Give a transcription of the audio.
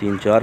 3-4